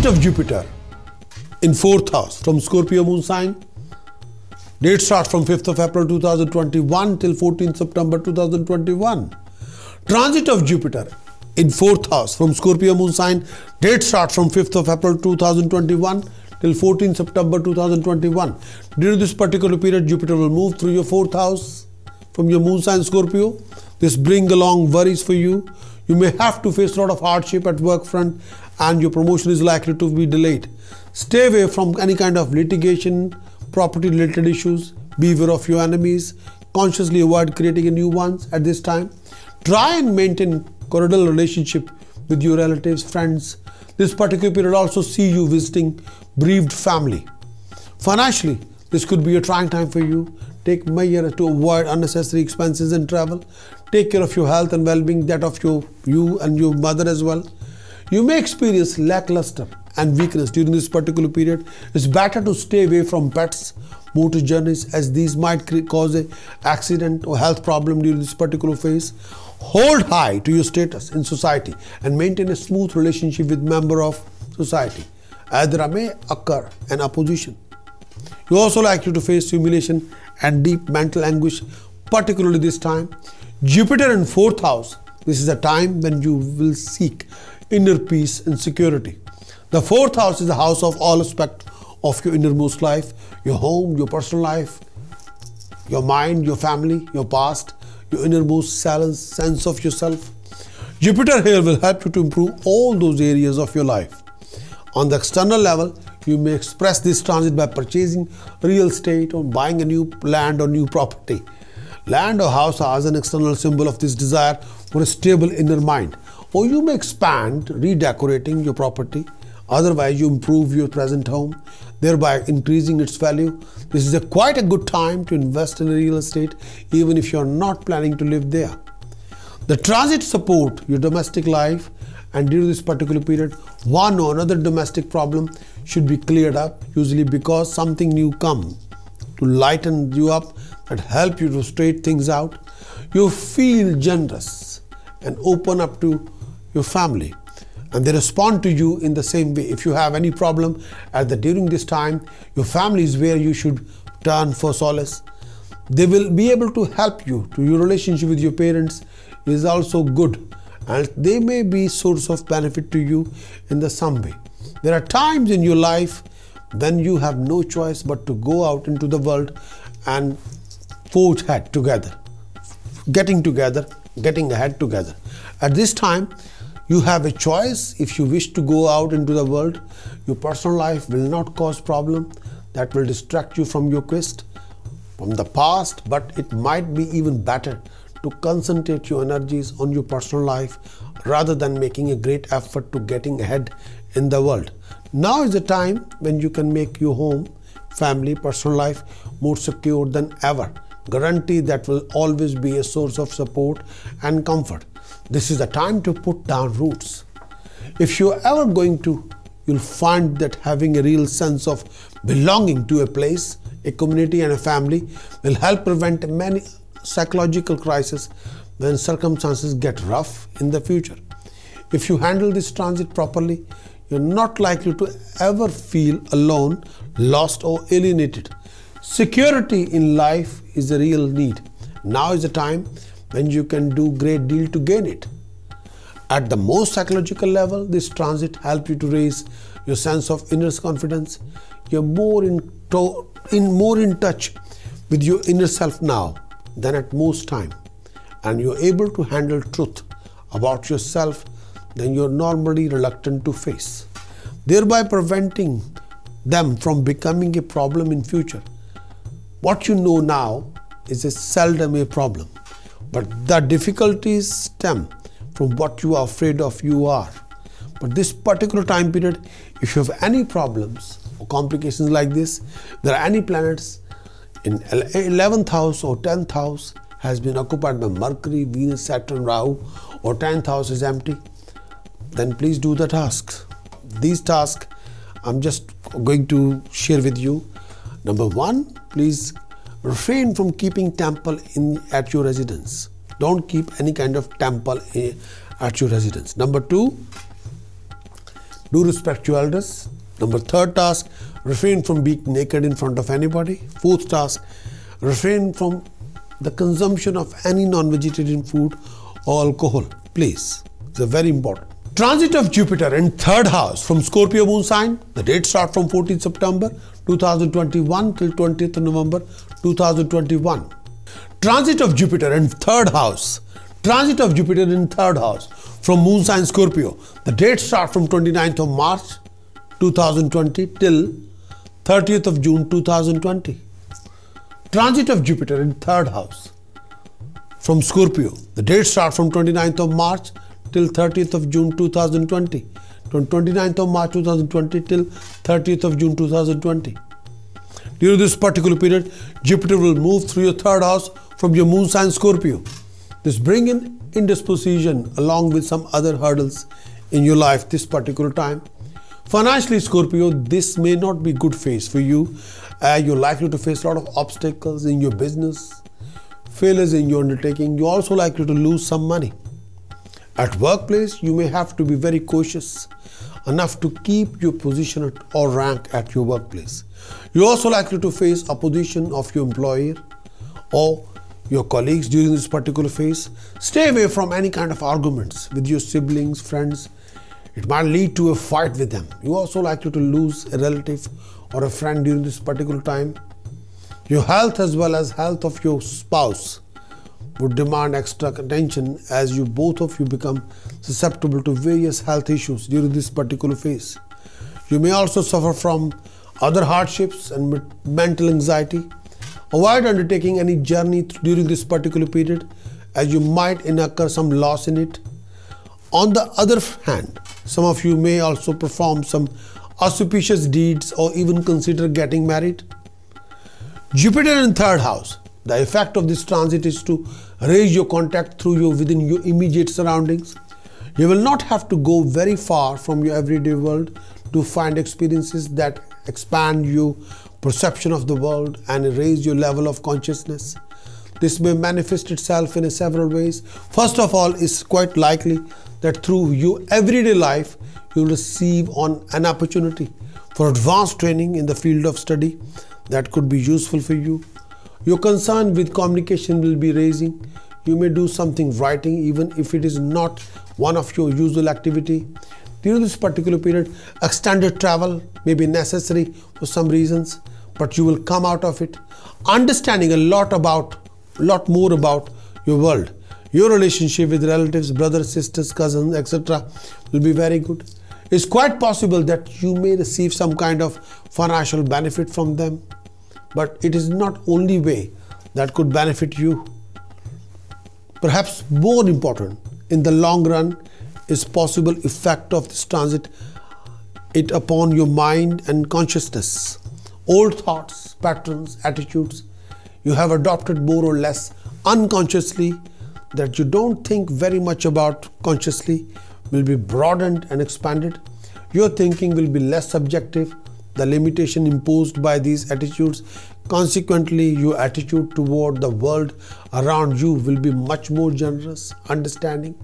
Transit of Jupiter in 4th house from Scorpio moon sign. Date starts from 5th of April 2021 till 14th September 2021. Transit of Jupiter in 4th house from Scorpio moon sign. Date starts from 5th of April 2021 till 14th September 2021. During this particular period, Jupiter will move through your 4th house from your moon sign Scorpio. This brings along worries for you. You may have to face a lot of hardship at work front and your promotion is likely to be delayed. Stay away from any kind of litigation, property related issues. Beware of your enemies. Consciously avoid creating new ones at this time. Try and maintain cordial relationship with your relatives, friends. This particular period also see you visiting bereaved family. Financially, this could be a trying time for you. Take measures to avoid unnecessary expenses and travel. Take care of your health and well-being, that of you and your mother as well. You may experience lackluster and weakness during this particular period. It's better to stay away from pets, motor journeys, as these might cause an accident or health problem during this particular phase. Hold high to your status in society and maintain a smooth relationship with members of society, as there may occur an opposition. You also likely to face humiliation and deep mental anguish, particularly this time. Jupiter in 4th house, this is a time when you will seek inner peace and security. The 4th house is the house of all aspects of your innermost life, your home, your personal life, your mind, your family, your past, your innermost sense of yourself. Jupiter here will help you to improve all those areas of your life. On the external level, you may express this transit by purchasing real estate or buying a new land or new property. Land or house as an external symbol of this desire for a stable inner mind. Or you may expand, redecorating your property. Otherwise, you improve your present home, thereby increasing its value. This is quite a good time to invest in real estate, even if you are not planning to live there. The transit support your domestic life, and during this particular period, one or another domestic problem should be cleared up, usually because something new comes to lighten you up and help you to straighten things out. You feel generous and open up to your family, and they respond to you in the same way. If you have any problem during this time, your family is where you should turn for solace. They will be able to help you. Your relationship with your parents is also good, and they may be source of benefit to you in some way. There are times in your life when you have no choice but to go out into the world and forge ahead together, getting ahead together. At this time, you have a choice. If you wish to go out into the world, your personal life will not cause problem that will distract you from your quest from the past, but it might be even better to concentrate your energies on your personal life rather than making a great effort to getting ahead in the world. Now is the time when you can make your home, family, personal life more secure than ever. Guarantee that will always be a source of support and comfort. This is the time to put down roots. If you're ever going to, you'll find that having a real sense of belonging to a place, a community and a family will help prevent many psychological crises when circumstances get rough in the future. If you handle this transit properly, you're not likely to ever feel alone, lost or alienated. Security in life is a real need. Now is the time when you can do great deal to gain it. At the most psychological level, this transit helps you to raise your sense of inner confidence. You're more in touch with your inner self now than at most time, and you're able to handle truth about yourself than you're normally reluctant to face, thereby preventing them from becoming a problem in future. What you know now is seldom a problem, but the difficulties stem from what you are afraid of you are. But this particular time period, if you have any problems or complications like this, there are any planets in 11th house or 10th house has been occupied by Mercury, Venus, Saturn, Rahu, or 10th house is empty, then please do the tasks. These tasks I'm just going to share with you. Number one, please refrain from keeping temple at your residence. Don't keep any kind of temple at your residence. Number two, Do respect your elders. Number 3rd task, refrain from being naked in front of anybody. 4th task, refrain from the consumption of any non-vegetarian food or alcohol. Please, it's very important. Transit of Jupiter in 3rd house from Scorpio moon sign. The date starts from 14th September 2021 till 20th November 2021. Transit of Jupiter in 3rd house. Transit of Jupiter in 3rd house from moon sign Scorpio. The date starts from 29th of March 2020 till 30th of June 2020. Transit of Jupiter in 3rd house from Scorpio. The date starts from 29th of March till 30th of June 2020. From 29th of March 2020 till 30th of June 2020. During this particular period, Jupiter will move through your 3rd house from your moon sign Scorpio. This brings in indisposition along with some other hurdles in your life this particular time. Financially, Scorpio, this may not be good phase for you. You're likely to face a lot of obstacles in your business, failures in your undertaking. You're also likely to lose some money. At workplace, you may have to be very cautious enough to keep your position or rank at your workplace. You're also likely to face opposition of your employer or your colleagues during this particular phase. Stay away from any kind of arguments with your siblings, friends. It might lead to a fight with them. You're also likely to lose a relative or a friend during this particular time. Your health as well as health of your spouse would demand extra attention as both of you become susceptible to various health issues during this particular phase. You may also suffer from other hardships and mental anxiety. Avoid undertaking any journey during this particular period as you might incur some loss in it. On the other hand, some of you may also perform some auspicious deeds or even consider getting married. Jupiter in 3rd house. The effect of this transit is to raise your contact within your immediate surroundings. You will not have to go very far from your everyday world to find experiences that expand your perception of the world and raise your level of consciousness. This may manifest itself in several ways. First of all, it's quite likely that through your everyday life, you'll receive an opportunity for advanced training in the field of study that could be useful for you. Your concern with communication will be raising. You may do something writing even if it is not one of your usual activity. During this particular period, extended travel may be necessary for some reasons, but you will come out of it understanding a lot more about your world. Your relationship with relatives, brothers, sisters, cousins, etc. will be very good. It's quite possible that you may receive some kind of financial benefit from them, but it is not only way that could benefit you. Perhaps more important in the long run is possible effect of this transit upon your mind and consciousness. Old thoughts, patterns, attitudes you have adopted more or less unconsciously that you don't think very much about consciously will be broadened and expanded. Your thinking will be less subjective. The limitation imposed by these attitudes, consequently, your attitude toward the world around you will be much more generous, understanding,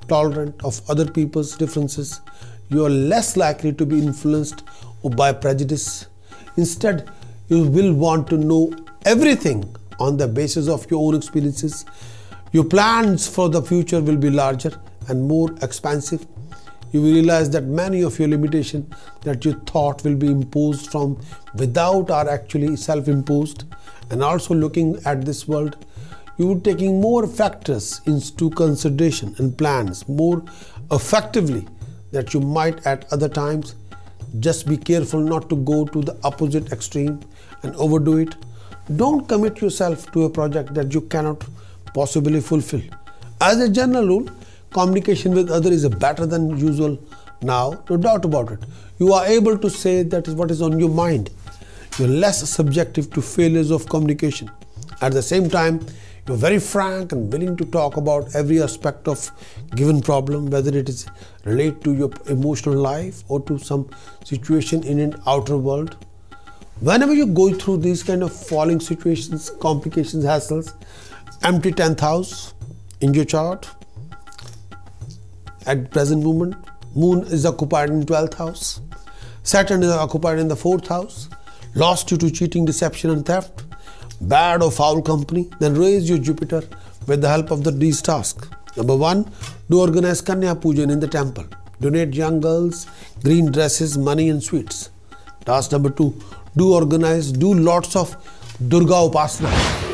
tolerant of other people's differences. You are less likely to be influenced by prejudice. Instead, you will want to know everything on the basis of your own experiences. Your plans for the future will be larger and more expansive. You will realize that many of your limitations that you thought will be imposed from without are actually self-imposed. And also looking at this world, you will taking more factors into consideration and plans more effectively that you might at other times. Just be careful not to go to the opposite extreme and overdo it. Don't commit yourself to a project that you cannot possibly fulfill. As a general rule, communication with others is better than usual now, no doubt about it. You are able to say that is what is on your mind. You're less subjective to failures of communication. At the same time, you're very frank and willing to talk about every aspect of given problem, whether it is related to your emotional life or to some situation in an outer world. Whenever you go through these kind of falling situations, complications, hassles, empty 10th house in your chart at present moment, Moon is occupied in 12th house. Saturn is occupied in the 4th house. Lost due to cheating, deception and theft. Bad or foul company. Then raise your Jupiter with the help of these tasks. Number 1, do organize Kanya Pujan in the temple. Donate young girls green dresses, money and sweets. Task number 2, do lots of Durga Upasana.